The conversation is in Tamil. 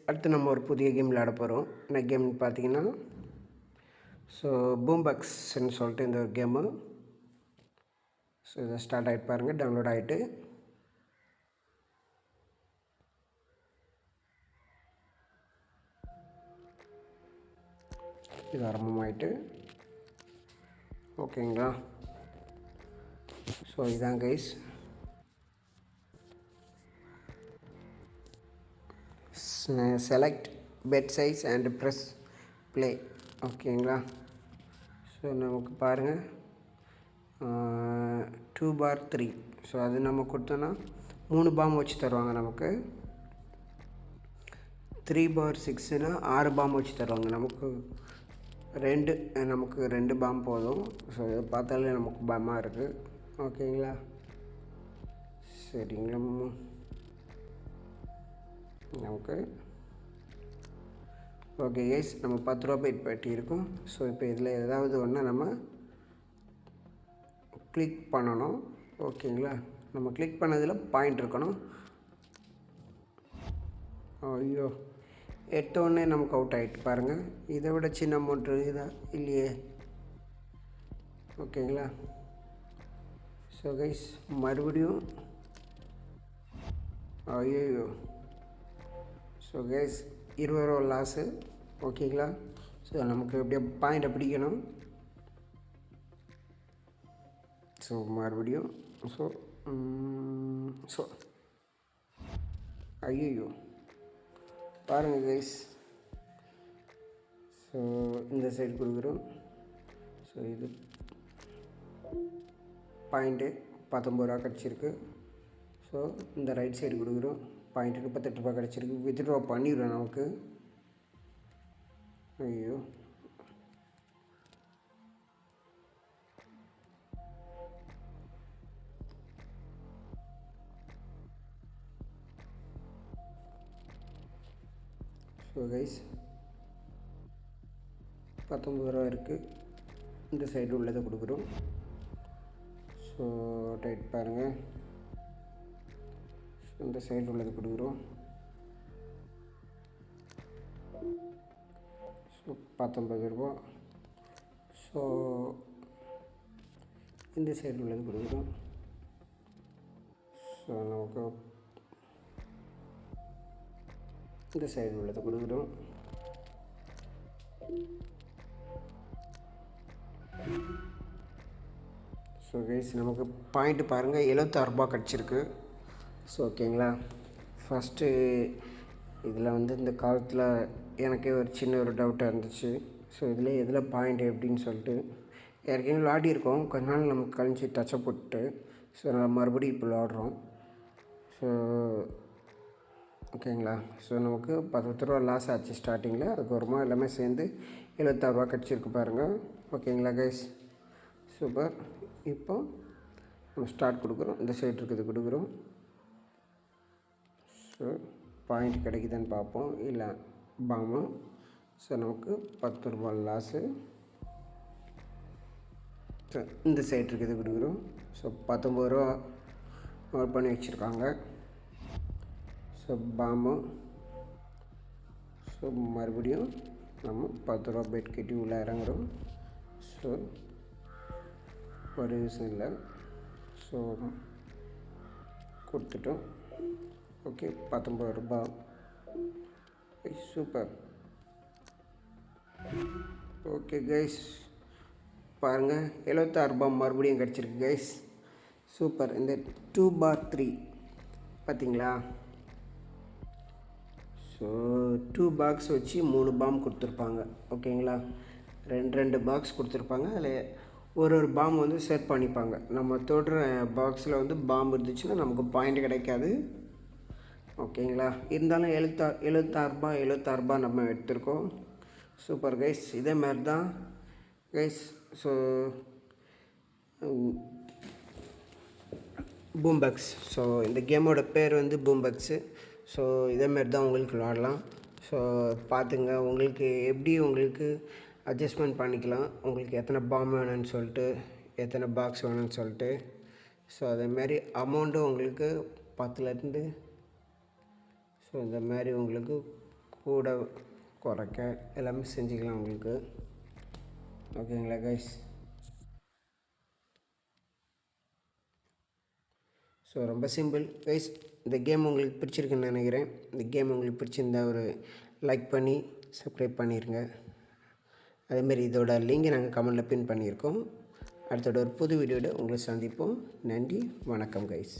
அடுத்து நம்ம ஒரு புதிய கேம் விளையாட போகிறோம். என்ன கேம்னு பார்த்தீங்கன்னா பூம்பக்ஸ்ன்னு சொல்லிட்டு இந்த ஒரு கேமு. இதை ஸ்டார்ட் ஆகிட்டு பாருங்கள், டவுன்லோட் ஆகிட்டு இது ஆரம்பமாயிட்டு ஓகேங்களா. இதான் guys, select bed size and press play ஓகேங்களா. நமக்கு பாருங்கள் 2/3. அது நம்ம கொடுத்தோன்னா 3 பாம் வச்சு தருவாங்க. நமக்கு 3/6னா 6 பாம் வச்சு தருவாங்க. நமக்கு 2 பாம் போதும். இதை பார்த்தாலே நமக்கு பயமாக இருக்குது ஓகேங்களா. சரிங்களா, நமக்கு ஓகே கைஸ், நம்ம 10 ரூபா பெட் பெட்டி இருக்கும். இப்போ இதில் ஏதாவது ஒன்று நம்ம கிளிக் பண்ணணும் ஓகேங்களா. நம்ம கிளிக் பண்ணதில் பாயிண்ட் இருக்கணும். ஐயோ, எடுத்தோடனே நமக்கு அவுட் ஆகிட்டு பாருங்கள். இதை விட சின்ன அமௌண்ட் இருக்குதா இல்லையே ஓகேங்களா. கைஸ் மறுபடியும் ஐயோ. கைஸ் 20 ரூபா லாஸு ஓகேங்களா. நமக்கு எப்படியா பாயிண்ட்டை பிடிக்கணும். மறுபடியும் ஐயோ பாருங்கள் கைஸ். இந்த சைடு கொடுக்குறோம். இது பாயிண்ட்டு 19 ரூபா கிடச்சிருக்கு. இந்த ரைட் சைடு கொடுக்குறோம். பாயிண்ட்டு 38 ரூபா கிடச்சிருக்கு. வித்ட்ரா பண்ணிடுறோம் நமக்கு. ஐயோ, கைஸ் 19 ரூபா இருக்குது. இந்த சைடு உள்ளதை கொடுக்குறோம். டைட் பாருங்கள், இந்த சைடு உள்ளது கொடுக்குறோம். 19 ரூபா. இந்த சைடு உள்ளது கொடுக்குறோம். நமக்கு இந்த சைடு உள்ளது கொடுக்குறோம். கைஸ் நமக்கு பாயிண்ட்டு பாருங்கள் 76 ரூபா கிடச்சிருக்கு. ஓகேங்களா. ஃபஸ்ட்டு இதில் இந்த காலத்தில் எனக்கே ஒரு சின்ன ஒரு டவுட்டாக இருந்துச்சு. இதில் எதில் பாயிண்ட் எப்படின்னு சொல்லிட்டு ஏற்கனவே விளாடிருக்கோம். கொஞ்ச நாள் நமக்கு கழிஞ்சு டச்சை போட்டு நம்ம மறுபடியும் இப்போ விளாட்றோம். ஓகேங்களா. நமக்கு 10 ரூபா லாஸ் ஆச்சு ஸ்டார்டிங்கில். அதுக்கப்புறமா எல்லாமே சேர்ந்து 76 ரூபா கிடச்சிருக்கு பாருங்கள் ஓகேங்களா கைஸ். சூப்பர். இப்போ நம்ம ஸ்டார்ட் கொடுக்குறோம். இந்த சைடு இருக்கிறது கொடுக்குறோம். பாயிண்ட் கிடைக்குதுன்னு பார்ப்போம். இல்லை பாமு. நமக்கு 10 ரூபா லாஸு. இந்த சைடு இருக்கிறது கொடுக்குறோம். 19 ரூபா நோட் பண்ணி வச்சுருக்காங்க. பாமு. மறுபடியும் நம்ம 10 ரூபா பெட் கட்டி உள்ளே இறங்குறோம். ஒரு விஷயம் இல்லை. கொடுத்துட்டோம். ஓகே, 19 ரூபா. சூப்பர். ஓகே கைஸ், பாருங்கள் 76 ரூபா மறுபடியும் கிடச்சிருக்கு கைஸ். சூப்பர். இந்த 2/3 பார்த்தீங்களா. 2 பாக்ஸ் வச்சு 3 பாம் கொடுத்துருப்பாங்க ஓகேங்களா. 2 பாக்ஸ் கொடுத்துருப்பாங்க. அதில் ஒரு பாம் செட் பண்ணிப்பாங்க. நம்ம தொடுற பாக்ஸில் பாம் இருந்துச்சுன்னா நமக்கு பாயிண்ட் கிடைக்காது ஓகேங்களா. இருந்தாலும் 76 ரூபா நம்ம எடுத்திருக்கோம். Super guys. இதே மாதிரி தான் கைஸ். பூம்பக்ஸ். இந்த கேமோட பேர் பூம்பக்ஸு. இதேமாரி தான் உங்களுக்கு விளாடலாம். பார்த்துங்க, உங்களுக்கு எப்படி உங்களுக்கு அட்ஜஸ்ட்மெண்ட் பண்ணிக்கலாம். உங்களுக்கு எத்தனை பாம் வேணும்னு சொல்லிட்டு, எத்தனை பாக்ஸ் வேணும்னு சொல்லிட்டு. அதேமாரி அமௌண்ட்டும் உங்களுக்கு 10லேருந்து இந்த மாதிரி உங்களுக்கு கூட குறைக்க எல்லாமே செஞ்சுக்கலாம் உங்களுக்கு. ஓகேங்களா கைஸ்? ஸோ ரொம்ப சிம்பிள் கைஸ். இந்த கேம் உங்களுக்கு பிடிச்சிருக்குன்னு நினைக்கிறேன். இந்த கேம் உங்களுக்கு பிடிச்சிருந்தா ஒரு லைக் பண்ணி சப்ஸ்கிரைப் பண்ணிடுங்க. அதேமாரி இதோட லிங்கை நாங்கள் கமெண்டில் பின் பண்ணியிருக்கோம். அடுத்தோட ஒரு புது வீடியோட உங்களை சந்திப்போம். நன்றி, வணக்கம் கைஸ்.